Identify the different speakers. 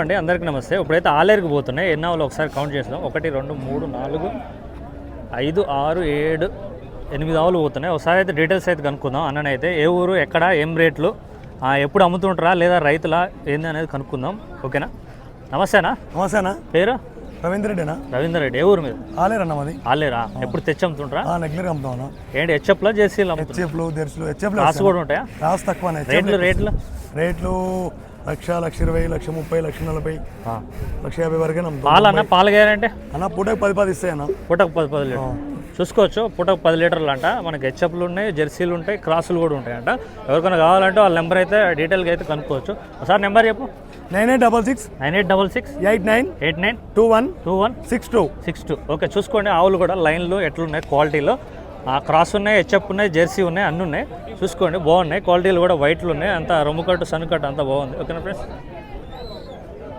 Speaker 1: అండి అందరికీ నమస్తే. ఇప్పుడైతే ఆలేరుకి పోతున్నాయి. ఎన్ని ఆవులు ఒకసారి కౌంట్ చేసినాం. 1 2 3 4 5 6 7 8 ఆవులు పోతున్నాయి. ఒకసారి అయితే డీటెయిల్స్ అయితే కనుక్కుందాం. అన్ననైతే ఏ ఊరు, ఎక్కడ, ఏం రేట్లు, ఎప్పుడు అమ్ముతుంటారా లేదా రైతులా ఏంది అనేది కనుక్కుందాం. ఓకేనా? నమస్తేనా.
Speaker 2: నమస్తేనా.
Speaker 1: పేరు
Speaker 2: రవీంద్ర రెడ్డినా?
Speaker 1: రవీంద్ర రెడ్డి. ఏ ఊరు మీద?
Speaker 2: ఆలేరన్నా మాది.
Speaker 1: ఆలేరా? ఎప్పుడు తెచ్చి అమ్ముతుంటారా?
Speaker 2: రెగ్యులర్ అమ్ముతామన్నా.
Speaker 1: ఏంటి హెచ్ఎఫ్లో జెర్సీలు?
Speaker 2: హెచ్ఎఫ్లు జెర్సీలు
Speaker 1: రాసు కూడా ఉంటాయా?
Speaker 2: రాసు తక్కువ.
Speaker 1: రేట్లు
Speaker 2: 1,20,000, 1,30,000, 1,40,000, 1,50,000 వరకే నమ్ముతాం.
Speaker 1: పాలన్నా? పాలు గ్యారంటీ
Speaker 2: అన్న పూటకు 10 ఇస్తాయన్నా.
Speaker 1: పూటకు 10 లీటర్లు చూసుకోవచ్చు. పూటకు 10 లీటర్లు అంట. మనకి హెచ్ఎఫ్లు ఉన్నాయి, జెర్సీలు ఉంటాయి, క్రాసులు కూడా ఉంటాయంట. ఎవరికైనా కావాలంటే వాళ్ళ నెంబర్ అయితే డీటెయిల్గా అయితే కనుక్కోవచ్చు. ఒకసారి నెంబర్ చెప్పు.
Speaker 2: 9866 89 21 62.
Speaker 1: ఓకే, చూసుకోండి. ఆవులు కూడా లైన్లు ఎట్లున్నాయి క్వాలిటీలో. క్రాస్ ఉన్నాయి, హెచ్ఎఫ్ ఉన్నాయి, జెర్సీ ఉన్నాయి, అన్నీ ఉన్నాయి. చూసుకోండి, బాగున్నాయి. క్వాలిటీలు కూడా వైట్లు ఉన్నాయి. అంతా రొమ్ము కట్టు, సన్ను కట్టు అంతా బాగుంది. ఓకేనా ఫ్రెండ్స్?